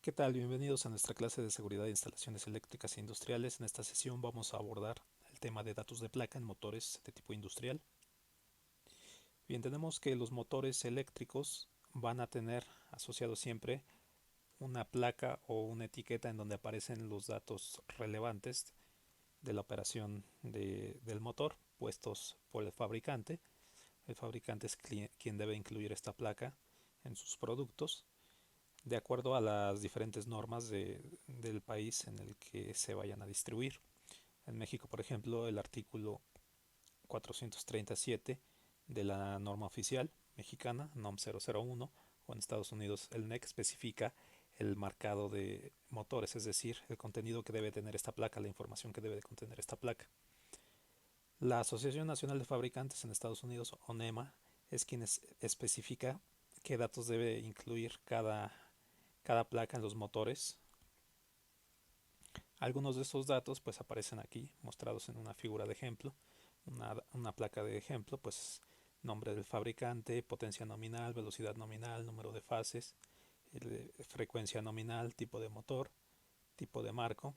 ¿Qué tal? Bienvenidos a nuestra clase de seguridad de instalaciones eléctricas e industriales. En esta sesión vamos a abordar el tema de datos de placa en motores de tipo industrial. Bien, tenemos que los motores eléctricos van a tener asociado siempre una placa o una etiqueta en donde aparecen los datos relevantes de la operación del motor puestos por el fabricante. El fabricante es quien debe incluir esta placa en sus productos de acuerdo a las diferentes normas del país en el que se vayan a distribuir. En México, por ejemplo, el artículo 437 de la norma oficial mexicana, NOM 001, o en Estados Unidos el NEC especifica el marcado de motores, es decir, el contenido que debe tener esta placa, la información que debe de contener esta placa. La Asociación Nacional de Fabricantes en Estados Unidos, o NEMA, es quien especifica qué datos debe incluir cada placa en los motores. Algunos de estos datos pues aparecen aquí mostrados en una figura de ejemplo, una placa de ejemplo, pues nombre del fabricante, potencia nominal, velocidad nominal, número de fases, frecuencia nominal, tipo de motor, tipo de marco,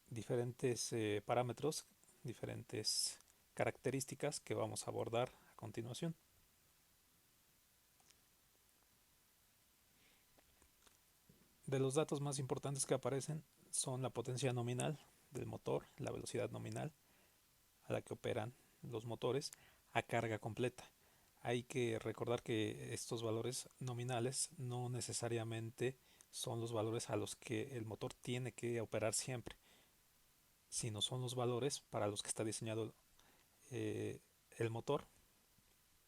diferentes parámetros, diferentes características que vamos a abordar a continuación. De los datos más importantes que aparecen son la potencia nominal del motor, la velocidad nominal a la que operan los motores a carga completa. Hay que recordar que estos valores nominales no necesariamente son los valores a los que el motor tiene que operar siempre, sino son los valores para los que está diseñado el motor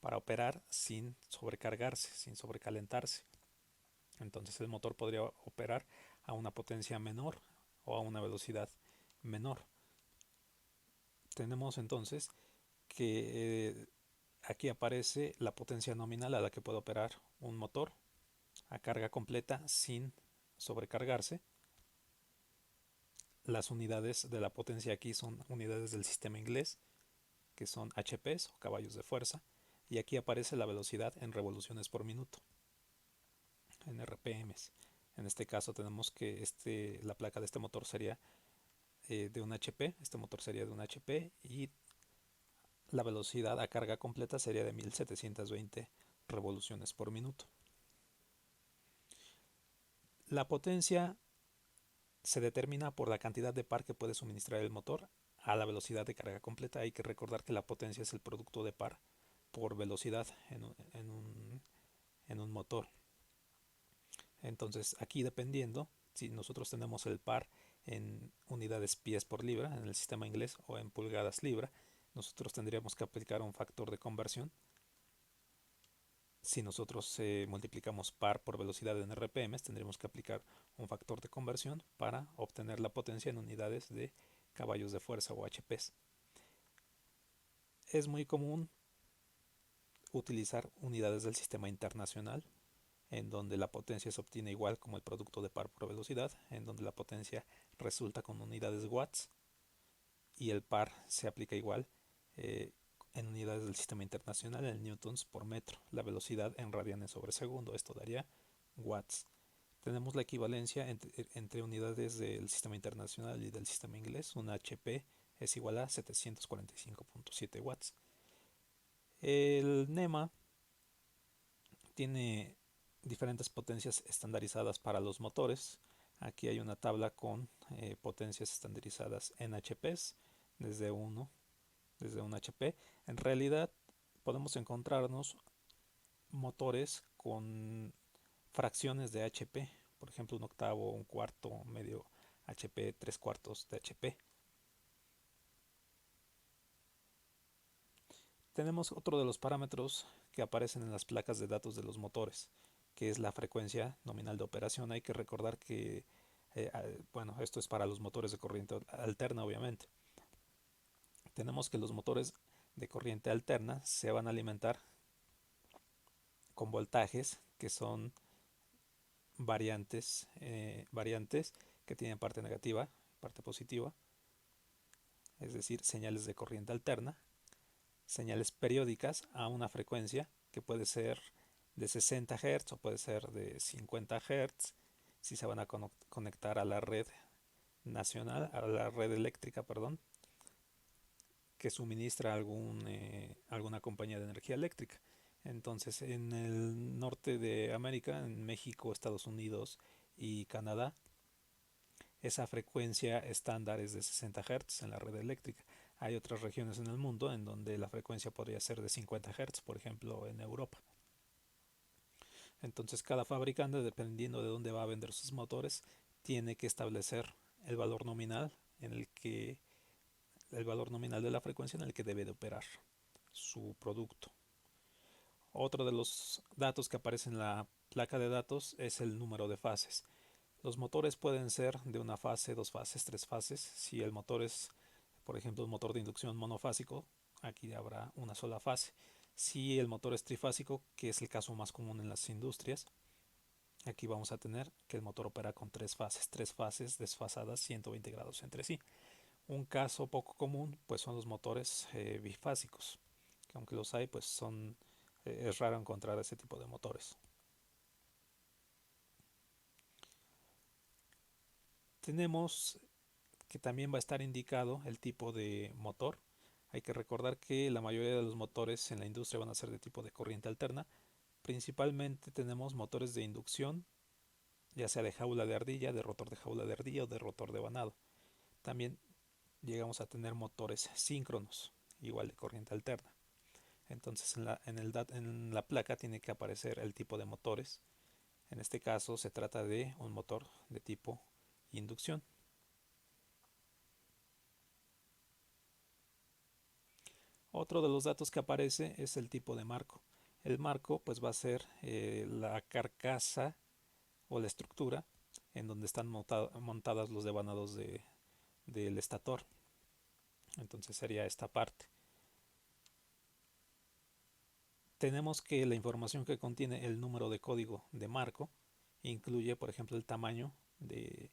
para operar sin sobrecargarse, sin sobrecalentarse. Entonces el motor podría operar a una potencia menor o a una velocidad menor. Tenemos entonces que aquí aparece la potencia nominal a la que puede operar un motor a carga completa sin sobrecargarse. Las unidades de la potencia aquí son unidades del sistema inglés, que son HPs o caballos de fuerza, y aquí aparece la velocidad en revoluciones por minuto, en RPMs. En este caso tenemos que la placa de este motor sería de un HP, este motor sería de un HP y la velocidad a carga completa sería de 1720 revoluciones por minuto. La potencia se determina por la cantidad de par que puede suministrar el motor a la velocidad de carga completa. Hay que recordar que la potencia es el producto de par por velocidad en un motor. Entonces aquí dependiendo, si nosotros tenemos el par en unidades pies por libra en el sistema inglés o en pulgadas libra, nosotros tendríamos que aplicar un factor de conversión. Si nosotros multiplicamos par por velocidad en RPM, tendríamos que aplicar un factor de conversión para obtener la potencia en unidades de caballos de fuerza o HPs. Es muy común utilizar unidades del sistema internacional, en donde la potencia se obtiene igual como el producto de par por velocidad, en donde la potencia resulta con unidades watts y el par se aplica igual eh, en unidades del sistema internacional en newtons por metro, la velocidad en radianes sobre segundo, esto daría watts. Tenemos la equivalencia entre unidades del sistema internacional y del sistema inglés. Un HP es igual a 745.7 watts. El NEMA tiene diferentes potencias estandarizadas para los motores. Aquí hay una tabla con potencias estandarizadas en HPs desde 1, desde un HP. En realidad podemos encontrarnos motores con fracciones de HP, por ejemplo un octavo, un cuarto, medio HP, tres cuartos de HP. Tenemos otro de los parámetros que aparecen en las placas de datos de los motores, que es la frecuencia nominal de operación. Hay que recordar que, bueno, esto es para los motores de corriente alterna, obviamente. Tenemos que los motores de corriente alterna se van a alimentar con voltajes que son variantes que tienen parte negativa, parte positiva, es decir, señales de corriente alterna, señales periódicas a una frecuencia que puede ser de 60 Hz o puede ser de 50 Hz si se van a conectar a la red nacional, a la red eléctrica, perdón, que suministra alguna compañía de energía eléctrica. Entonces, en el norte de América, en México, Estados Unidos y Canadá, esa frecuencia estándar es de 60 Hz en la red eléctrica. Hay otras regiones en el mundo en donde la frecuencia podría ser de 50 Hz, por ejemplo, en Europa. Entonces, cada fabricante, dependiendo de dónde va a vender sus motores, tiene que establecer el valor nominal en el valor nominal de la frecuencia en el que debe de operar su producto. Otro de los datos que aparece en la placa de datos es el número de fases. Los motores pueden ser de una fase, dos fases, tres fases. Si el motor es, por ejemplo, un motor de inducción monofásico, aquí habrá una sola fase. Si el motor es trifásico, que es el caso más común en las industrias, aquí vamos a tener que el motor opera con tres fases desfasadas 120 grados entre sí. Un caso poco común pues son los motores bifásicos, que aunque los hay pues es raro encontrar ese tipo de motores. Tenemos que también va a estar indicado el tipo de motor. Hay que recordar que la mayoría de los motores en la industria van a ser de tipo de corriente alterna. Principalmente tenemos motores de inducción, ya sea de jaula de ardilla, de rotor de jaula de ardilla o de rotor de vanado. También llegamos a tener motores síncronos, igual de corriente alterna. Entonces en la placa tiene que aparecer el tipo de motores. En este caso se trata de un motor de tipo inducción. Otro de los datos que aparece es el tipo de marco. El marco pues va a ser la carcasa o la estructura en donde están montadas los devanados del estator. Entonces sería esta parte. Tenemos que la información que contiene el número de código de marco incluye, por ejemplo, el tamaño del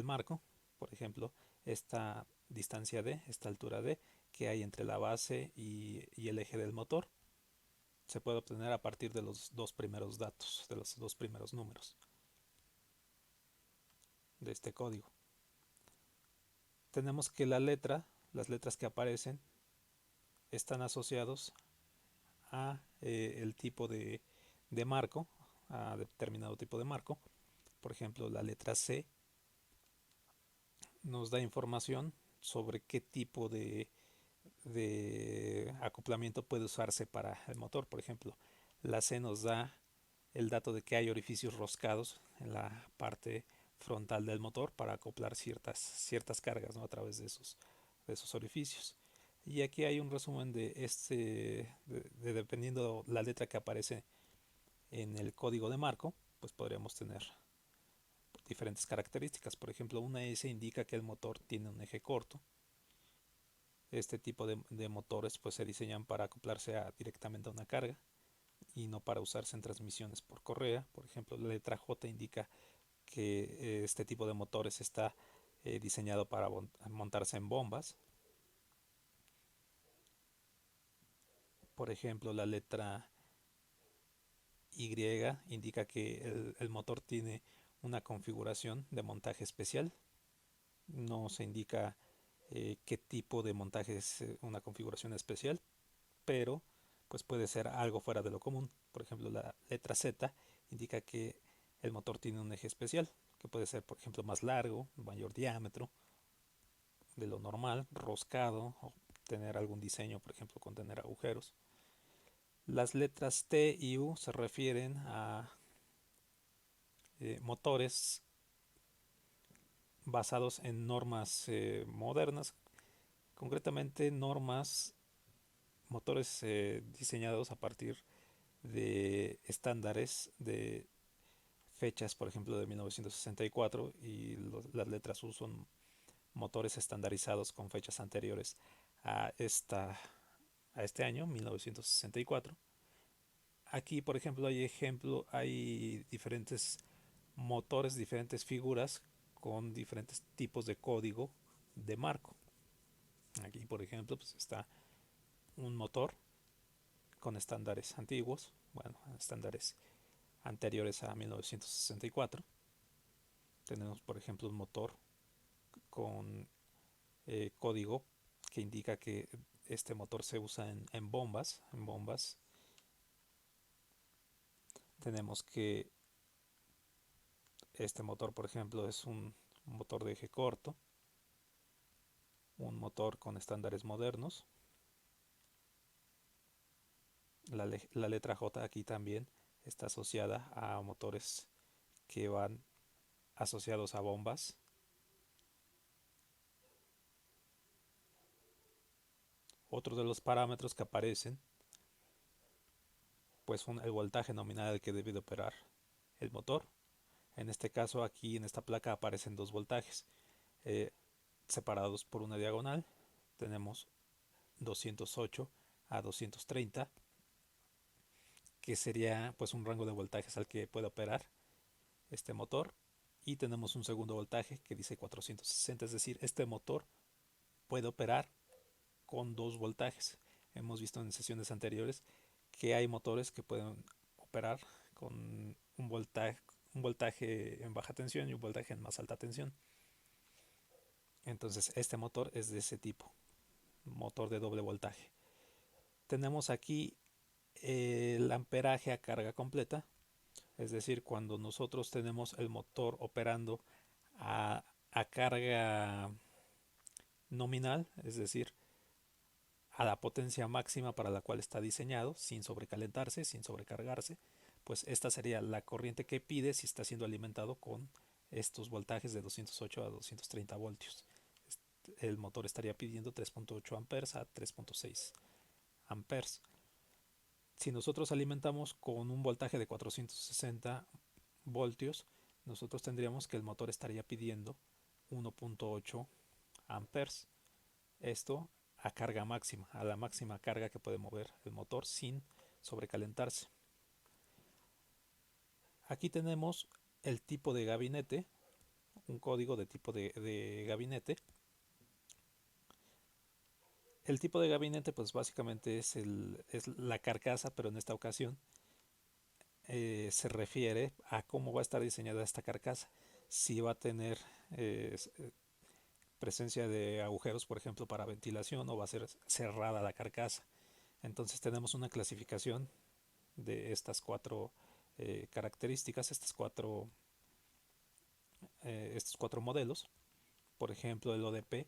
marco, por ejemplo, esta distancia D, esta altura D que hay entre la base y el eje del motor, se puede obtener a partir de los dos primeros datos, de los dos primeros números de este código. Tenemos que las letras que aparecen, están asociados a el tipo de marco, a determinado tipo de marco. Por ejemplo, la letra C nos da información sobre qué tipo de acoplamiento puede usarse para el motor. Por ejemplo, la C nos da el dato de que hay orificios roscados en la parte frontal del motor para acoplar ciertas cargas, ¿no?, a través de esos orificios. Y aquí hay un resumen dependiendo la letra que aparece en el código de marco, pues podríamos tener diferentes características. Por ejemplo, una S indica que el motor tiene un eje corto. Este tipo de motores pues se diseñan para acoplarse directamente a una carga y no para usarse en transmisiones por correa. Por ejemplo, la letra J indica que este tipo de motores está diseñado para montarse en bombas. Por ejemplo, la letra Y indica que el motor tiene una configuración de montaje especial. No se indica qué tipo de montaje es una configuración especial, pero pues puede ser algo fuera de lo común. Por ejemplo, la letra Z indica que el motor tiene un eje especial, que puede ser, por ejemplo, más largo, mayor diámetro de lo normal, roscado, o tener algún diseño, por ejemplo, con tener agujeros. Las letras T y U se refieren a motores basados en normas modernas, concretamente motores diseñados a partir de estándares de fechas, por ejemplo, de 1964, y las letras U son motores estandarizados con fechas anteriores a, a este año, 1964. Aquí, por ejemplo, hay diferentes motores, diferentes figuras con diferentes tipos de código de marco. Aquí, por ejemplo, pues está un motor con estándares antiguos, bueno, estándares anteriores a 1964. Tenemos, por ejemplo, un motor con código que indica que este motor se usa en bombas. En bombas tenemos que este motor, por ejemplo, es un motor de eje corto, un motor con estándares modernos. La letra J aquí también está asociada a motores que van asociados a bombas. Otro de los parámetros que aparecen, pues el voltaje nominal al que debe de operar el motor. En este caso, aquí en esta placa aparecen dos voltajes eh, separados por una diagonal. Tenemos 208 a 230, que sería pues un rango de voltajes al que puede operar este motor. Y tenemos un segundo voltaje que dice 460, es decir, este motor puede operar con dos voltajes. Hemos visto en sesiones anteriores que hay motores que pueden operar con un voltaje en baja tensión y un voltaje en más alta tensión. Entonces este motor es de ese tipo, motor de doble voltaje. Tenemos aquí el amperaje a carga completa, es decir, cuando nosotros tenemos el motor operando a carga nominal, es decir, a la potencia máxima para la cual está diseñado, sin sobrecalentarse, sin sobrecargarse, pues esta sería la corriente que pide si está siendo alimentado con estos voltajes de 208 a 230 voltios. El motor estaría pidiendo 3.8 amperes a 3.6 amperes. Si nosotros alimentamos con un voltaje de 460 voltios, nosotros tendríamos que el motor estaría pidiendo 1.8 amperes. Esto a carga máxima, a la máxima carga que puede mover el motor sin sobrecalentarse. Aquí tenemos el tipo de gabinete, un código de tipo de gabinete. El tipo de gabinete pues básicamente es la carcasa, pero en esta ocasión se refiere a cómo va a estar diseñada esta carcasa. Si va a tener eh, presencia de agujeros, por ejemplo, para ventilación, o va a ser cerrada la carcasa. Entonces tenemos una clasificación de estas cuatro características, estos cuatro modelos. Por ejemplo, el ODP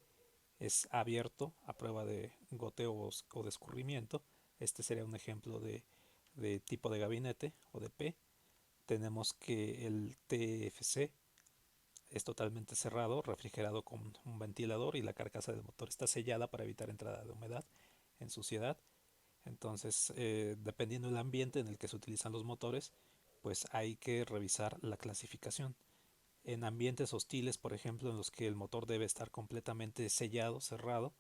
es abierto a prueba de goteo o de escurrimiento. Este sería un ejemplo de tipo de gabinete ODP. Tenemos que el TFC es totalmente cerrado, refrigerado con un ventilador, y la carcasa del motor está sellada para evitar entrada de humedad en suciedad. Entonces, dependiendo del ambiente en el que se utilizan los motores, pues hay que revisar la clasificación. En ambientes hostiles, por ejemplo, en los que el motor debe estar completamente sellado, cerrado,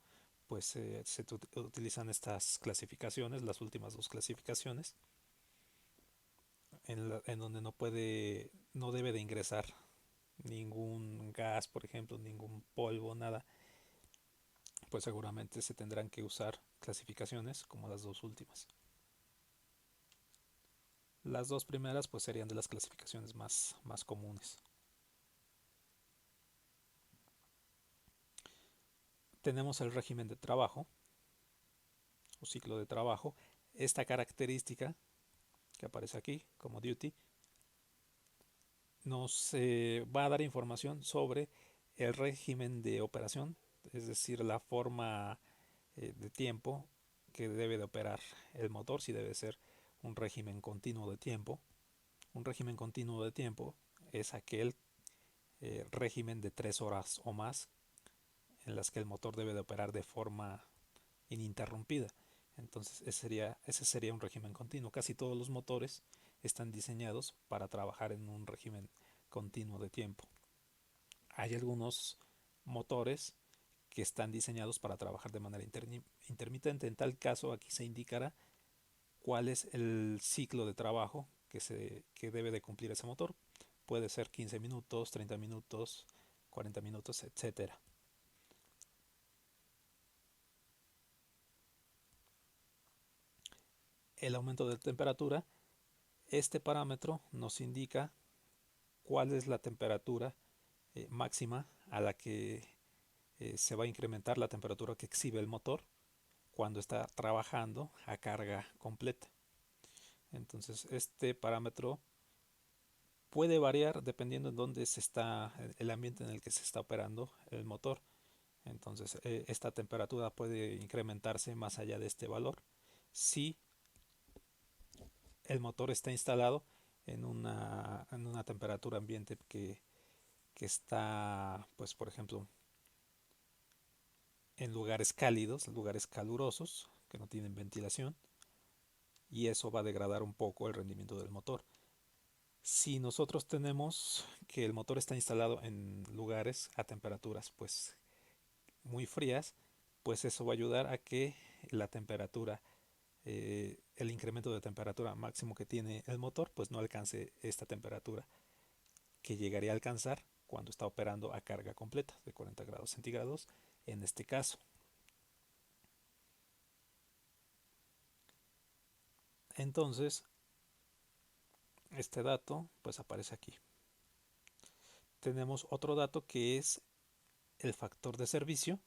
pues se utilizan estas clasificaciones, las últimas dos clasificaciones, en donde no debe de ingresar ningún gas, por ejemplo, ningún polvo, nada. Pues seguramente se tendrán que usar clasificaciones como las dos últimas. Las dos primeras pues serían de las clasificaciones más comunes. Tenemos el régimen de trabajo o ciclo de trabajo. Esta característica que aparece aquí como duty nos va a dar información sobre el régimen de operación, es decir, la forma de tiempo que debe de operar el motor, si debe ser un régimen continuo de tiempo. Un régimen continuo de tiempo es aquel régimen de 3 horas o más en las que el motor debe de operar de forma ininterrumpida. Entonces ese sería un régimen continuo. Casi todos los motores están diseñados para trabajar en un régimen continuo de tiempo. Hay algunos motores que están diseñados para trabajar de manera intermitente. En tal caso, aquí se indicará cuál es el ciclo de trabajo que debe de cumplir ese motor. Puede ser 15 minutos, 30 minutos, 40 minutos, etcétera. el aumento de temperatura. Este parámetro nos indica cuál es la temperatura máxima a la que se va a incrementar la temperatura que exhibe el motor cuando está trabajando a carga completa. Entonces este parámetro puede variar dependiendo en dónde se está, el ambiente en el que se está operando el motor. Entonces esta temperatura puede incrementarse más allá de este valor si el motor está instalado en una temperatura ambiente que está, pues por ejemplo, en lugares cálidos, lugares calurosos, que no tienen ventilación, y eso va a degradar un poco el rendimiento del motor. Si nosotros tenemos que el motor está instalado en lugares a temperaturas pues muy frías, pues eso va a ayudar a que la temperatura, el incremento de temperatura máximo que tiene el motor, pues no alcance esta temperatura que llegaría a alcanzar cuando está operando a carga completa de 40 grados centígrados en este caso. Entonces, este dato pues aparece aquí. Tenemos otro dato que es el factor de servicio.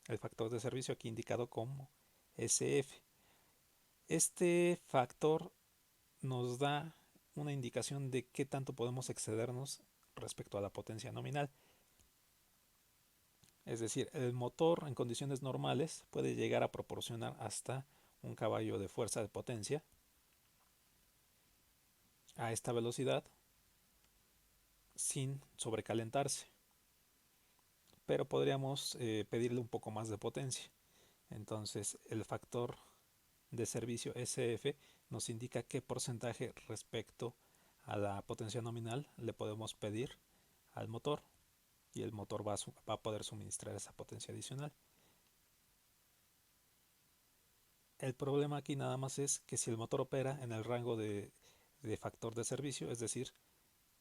El factor de servicio aquí indicado como SF. Este factor nos da una indicación de qué tanto podemos excedernos respecto a la potencia nominal. Es decir, el motor en condiciones normales puede llegar a proporcionar hasta un caballo de fuerza de potencia a esta velocidad sin sobrecalentarse, pero podríamos pedirle un poco más de potencia. Entonces el factor de servicio SF nos indica qué porcentaje respecto a la potencia nominal le podemos pedir al motor, y el motor va a poder suministrar esa potencia adicional. El problema aquí nada más es que si el motor opera en el rango de factor de servicio, es decir,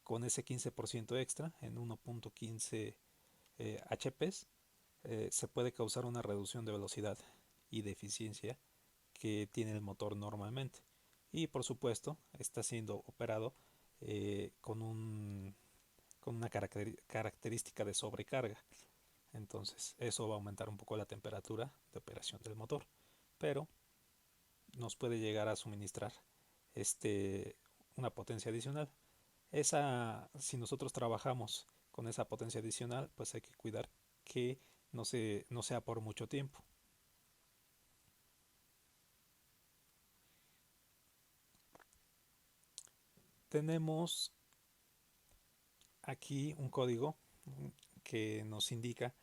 con ese 15% extra en 1.15 HP, se puede causar una reducción de velocidad y de eficiencia que tiene el motor normalmente. Y por supuesto está siendo operado con una característica de sobrecarga. Entonces eso va a aumentar un poco la temperatura de operación del motor, pero nos puede llegar a suministrar una potencia adicional. Si nosotros trabajamos con esa potencia adicional, pues hay que cuidar que no sea por mucho tiempo. Tenemos aquí un código que nos indica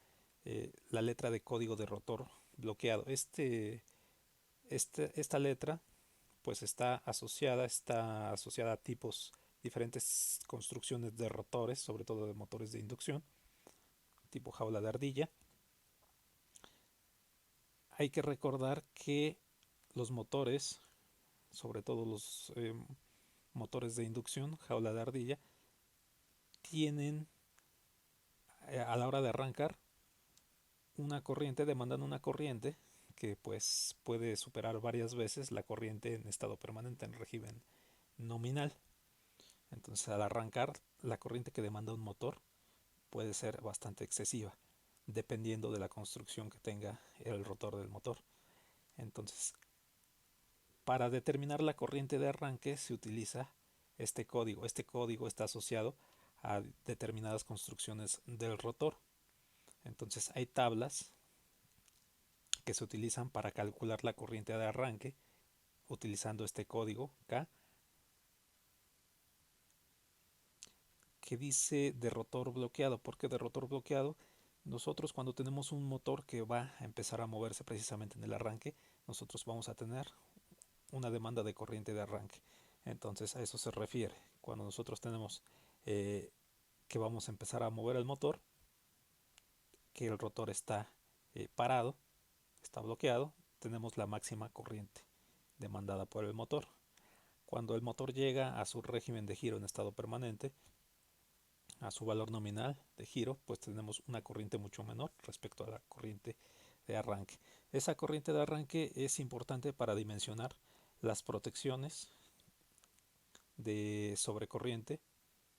la letra de código de rotor bloqueado. Esta letra pues está asociada a diferentes construcciones de rotores, sobre todo de motores de inducción, tipo jaula de ardilla. Hay que recordar que los motores, sobre todo los motores de inducción, jaula de ardilla, tienen a la hora de arrancar demandan una corriente que pues puede superar varias veces la corriente en estado permanente en régimen nominal. Entonces al arrancar, la corriente que demanda un motor puede ser bastante excesiva, dependiendo de la construcción que tenga el rotor del motor. Entonces, para determinar la corriente de arranque se utiliza este código. Este código está asociado a determinadas construcciones del rotor. Entonces hay tablas que se utilizan para calcular la corriente de arranque utilizando este código K, que dice de rotor bloqueado. ¿Por qué de rotor bloqueado? Nosotros cuando tenemos un motor que va a empezar a moverse precisamente en el arranque, nosotros vamos a tener una demanda de corriente de arranque. Entonces a eso se refiere. Cuando nosotros tenemos que vamos a empezar a mover el motor, que el rotor está parado, está bloqueado, tenemos la máxima corriente demandada por el motor. Cuando el motor llega a su régimen de giro en estado permanente, a su valor nominal de giro, pues tenemos una corriente mucho menor respecto a la corriente de arranque. Esa corriente de arranque es importante para dimensionar las protecciones de sobrecorriente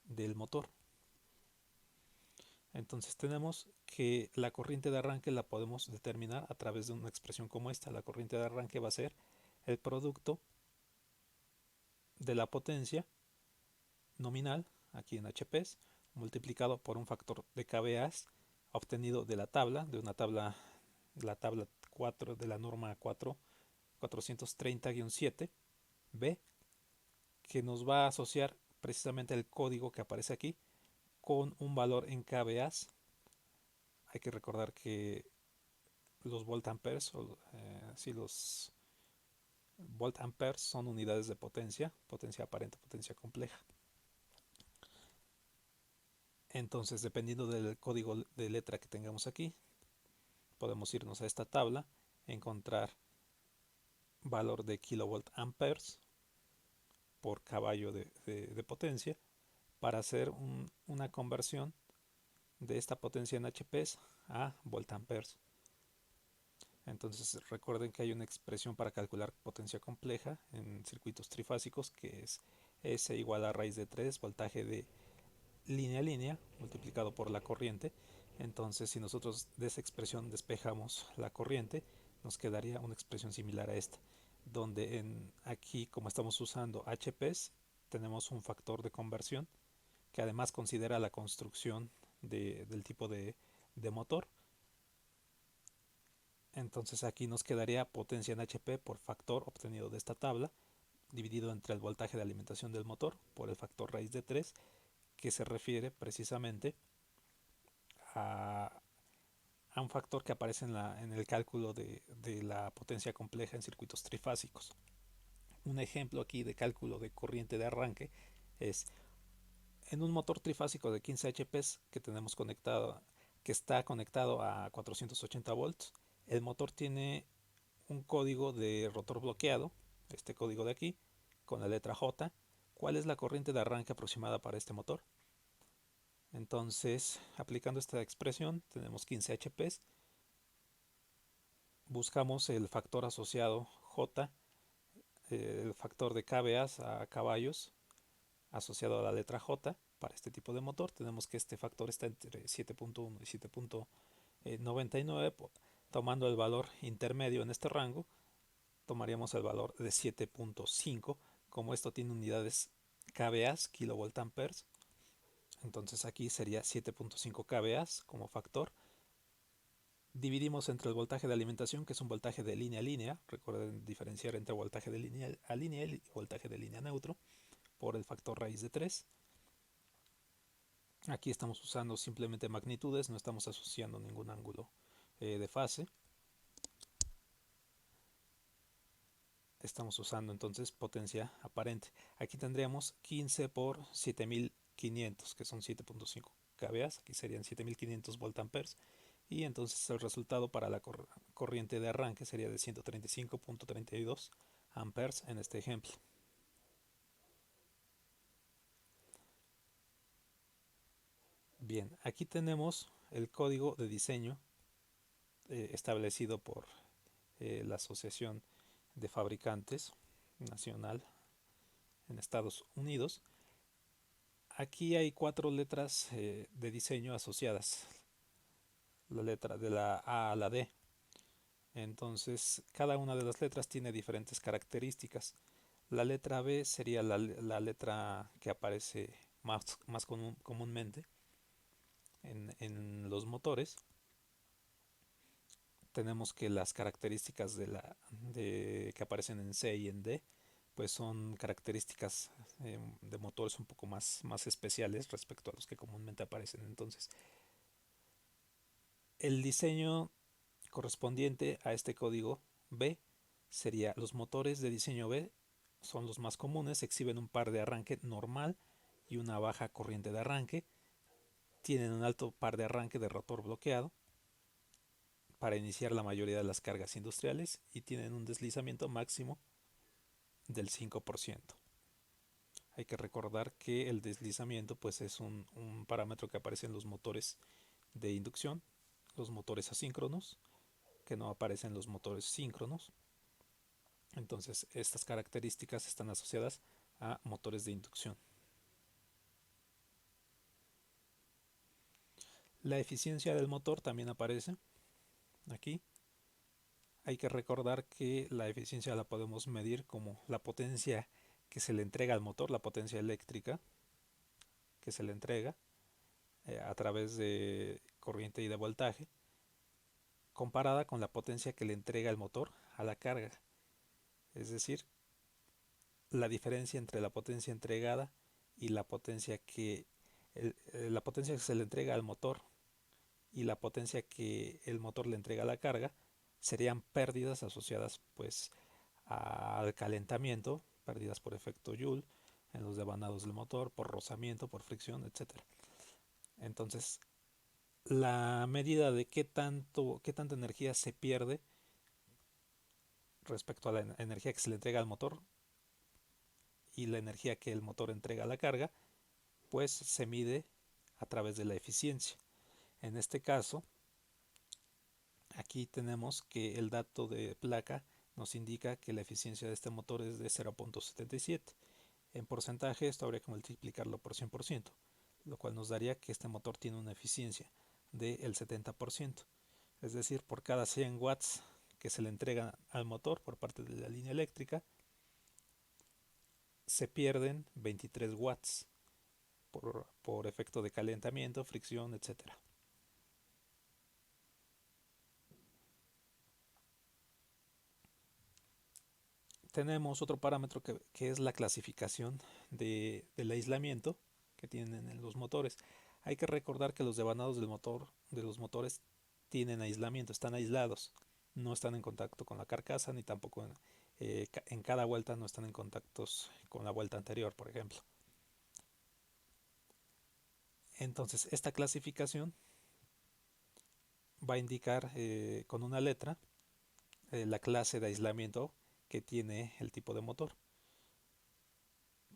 del motor. Entonces tenemos que la corriente de arranque la podemos determinar a través de una expresión como esta. La corriente de arranque va a ser el producto de la potencia nominal, aquí en HPs, multiplicado por un factor de kVAs obtenido de la tabla, la tabla 4 de la norma 430-7B, que nos va a asociar precisamente el código que aparece aquí con un valor en kVAs. Hay que recordar que los voltamperes, los voltamperes son unidades de potencia, potencia aparente, potencia compleja. Entonces, dependiendo del código de letra que tengamos aquí, podemos irnos a esta tabla, encontrar valor de kilovolt amperes por caballo de potencia para hacer una conversión de esta potencia en HPs a voltamperes. Entonces recuerden que hay una expresión para calcular potencia compleja en circuitos trifásicos que es S igual a raíz de 3 voltaje de línea a línea multiplicado por la corriente. Entonces si nosotros de esa expresión despejamos la corriente, nos quedaría una expresión similar a esta, donde aquí, como estamos usando HPs, tenemos un factor de conversión que además considera la construcción del tipo de motor. Entonces aquí nos quedaría potencia en HP por factor obtenido de esta tabla, dividido entre el voltaje de alimentación del motor por el factor raíz de 3, que se refiere precisamente a, a un factor que aparece en el cálculo de la potencia compleja en circuitos trifásicos. Un ejemplo aquí de cálculo de corriente de arranque es en un motor trifásico de 15 HP que tenemos conectado, que está conectado a 480 volts. El motor tiene un código de rotor bloqueado, este código de aquí, con la letra J. ¿Cuál es la corriente de arranque aproximada para este motor? Entonces, aplicando esta expresión, tenemos 15 HP. Buscamos el factor asociado J, el factor de kVAs a caballos asociado a la letra J para este tipo de motor. Tenemos que este factor está entre 7.1 y 7.99. Tomando el valor intermedio en este rango, tomaríamos el valor de 7.5. Como esto tiene unidades kVAs, kilovolt amperes, entonces aquí sería 7.5 kVAs como factor. Dividimos entre el voltaje de alimentación, que es un voltaje de línea a línea. Recuerden diferenciar entre voltaje de línea a línea y voltaje de línea neutro, por el factor raíz de 3. Aquí estamos usando simplemente magnitudes, no estamos asociando ningún ángulo de fase. Estamos usando entonces potencia aparente. Aquí tendríamos 15 por 7500, que son 7.5 kVA. Aquí serían 7500 voltamperes. Y entonces el resultado para la corriente de arranque sería de 135.32 amperes en este ejemplo. Bien, aquí tenemos el código de diseño establecido por la Asociación de Fabricantes Nacional en Estados Unidos. Aquí hay 4 letras de diseño asociadas, la letra de la A a la D. Entonces, cada una de las letras tiene diferentes características. La letra B sería la letra que aparece más comúnmente en los motores. Tenemos que las características que aparecen en C y en D pues son características de motores un poco más especiales respecto a los que comúnmente aparecen. Entonces, el diseño correspondiente a este código B sería: los motores de diseño B son los más comunes, exhiben un par de arranque normal y una baja corriente de arranque, tienen un alto par de arranque de rotor bloqueado para iniciar la mayoría de las cargas industriales y tienen un deslizamiento máximo del 5%. Hay que recordar que el deslizamiento pues es un parámetro que aparece en los motores de inducción, los motores asíncronos, que no aparece en los motores síncronos. Entonces estas características están asociadas a motores de inducción. La eficiencia del motor también aparece aquí. Hay que recordar que la eficiencia la podemos medir como la potencia que se le entrega al motor, la potencia eléctrica que se le entrega a través de corriente y de voltaje, comparada con la potencia que le entrega el motor a la carga. Es decir, la diferencia entre la potencia entregada y la potencia que se le entrega al motor y la potencia que el motor le entrega a la carga serían pérdidas asociadas pues al calentamiento, pérdidas por efecto Joule en los devanados del motor, por rozamiento, por fricción, etcétera. Entonces, la medida de qué tanta energía se pierde respecto a la energía que se le entrega al motor y la energía que el motor entrega a la carga, pues se mide a través de la eficiencia. En este caso, aquí tenemos que el dato de placa nos indica que la eficiencia de este motor es de 0.77. En porcentaje esto habría que multiplicarlo por 100%, lo cual nos daría que este motor tiene una eficiencia del 70%. Es decir, por cada 100 watts que se le entrega al motor por parte de la línea eléctrica, se pierden 23 watts por efecto de calentamiento, fricción, etc. Tenemos otro parámetro que es la clasificación del aislamiento que tienen los motores. Hay que recordar que los devanados de los motores tienen aislamiento, están aislados, no están en contacto con la carcasa ni tampoco en cada vuelta no están en contactos con la vuelta anterior, por ejemplo. Entonces esta clasificación va a indicar con una letra la clase de aislamiento que tiene el tipo de motor.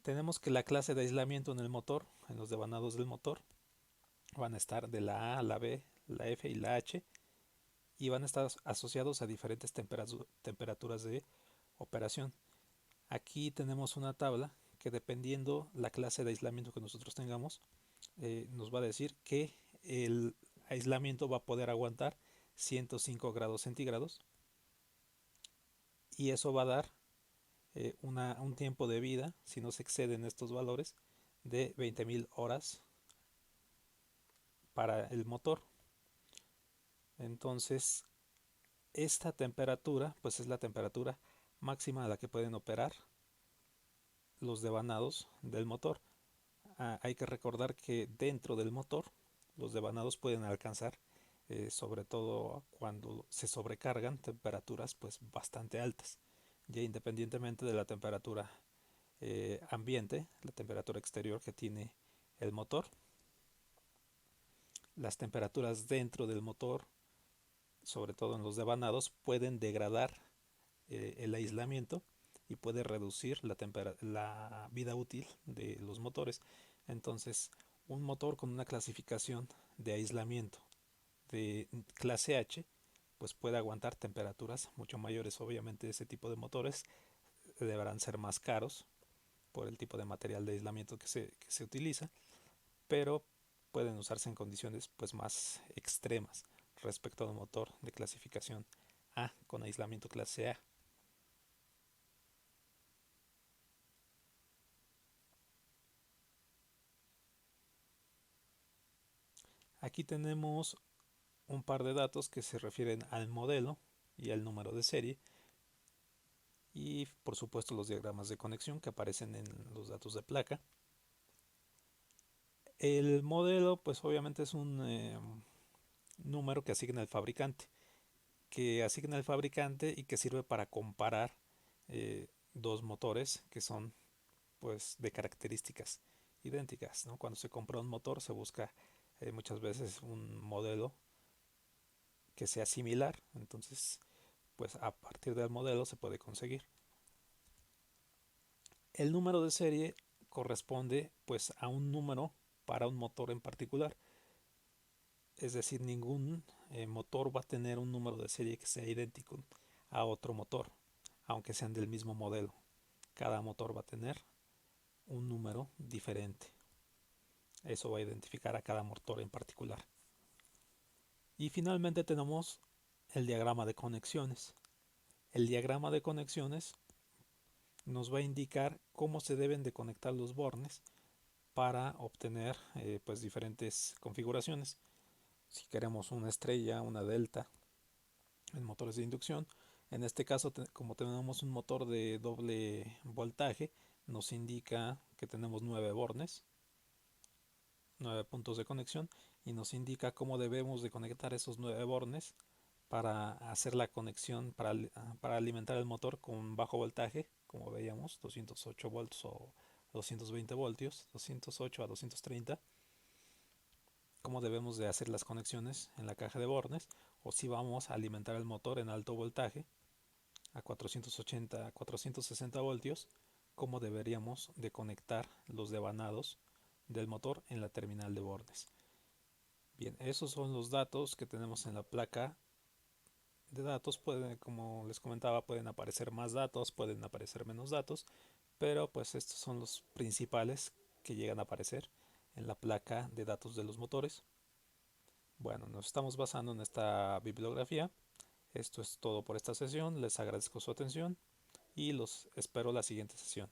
Tenemos que la clase de aislamiento en el motor, en los devanados del motor, van a estar de la A, la B, la F y la H y van a estar asociados a diferentes temperaturas de operación. Aquí tenemos una tabla que dependiendo la clase de aislamiento que nosotros tengamos, nos va a decir que el aislamiento va a poder aguantar 105 grados centígrados y eso va a dar un tiempo de vida, si no se exceden estos valores, de 20.000 horas para el motor. Entonces, esta temperatura, pues es la temperatura máxima a la que pueden operar los devanados del motor. Hay que recordar que dentro del motor, los devanados pueden alcanzar, sobre todo cuando se sobrecargan, temperaturas pues bastante altas, ya independientemente de la temperatura ambiente, la temperatura exterior que tiene el motor. Las temperaturas dentro del motor, sobre todo en los devanados, pueden degradar el aislamiento y puede reducir la vida útil de los motores. Entonces, un motor con una clasificación de aislamiento de clase H, pues puede aguantar temperaturas mucho mayores. Obviamente ese tipo de motores deberán ser más caros por el tipo de material de aislamiento que se utiliza, pero pueden usarse en condiciones pues más extremas respecto a un motor de clasificación A con aislamiento clase A. Aquí tenemos un par de datos que se refieren al modelo y al número de serie y por supuesto los diagramas de conexión que aparecen en los datos de placa. El modelo pues obviamente es un número que asigna el fabricante, y que sirve para comparar dos motores que son pues de características idénticas, ¿no? Cuando se compra un motor se busca muchas veces un modelo que sea similar, entonces pues a partir del modelo se puede conseguir. El número de serie corresponde pues a un número para un motor en particular, es decir, ningún motor va a tener un número de serie que sea idéntico a otro motor, aunque sean del mismo modelo. Cada motor va a tener un número diferente. Eso va a identificar a cada motor en particular. Y finalmente tenemos el diagrama de conexiones. El diagrama de conexiones nos va a indicar cómo se deben de conectar los bornes para obtener pues diferentes configuraciones. Si queremos una estrella, una delta en motores de inducción, en este caso como tenemos un motor de doble voltaje, nos indica que tenemos 9 bornes, 9 puntos de conexión, y nos indica cómo debemos de conectar esos 9 bornes para hacer la conexión, para alimentar el motor con bajo voltaje, como veíamos, 208 volts o 220 voltios, 208 a 230, cómo debemos de hacer las conexiones en la caja de bornes, o si vamos a alimentar el motor en alto voltaje a 480 a 460 voltios, cómo deberíamos de conectar los devanados del motor en la terminal de bornes. Bien, esos son los datos que tenemos en la placa de datos. Como les comentaba, pueden aparecer más datos, pueden aparecer menos datos, pero pues estos son los principales que llegan a aparecer en la placa de datos de los motores. Bueno, nos estamos basando en esta bibliografía. Esto es todo por esta sesión. Les agradezco su atención y los espero la siguiente sesión.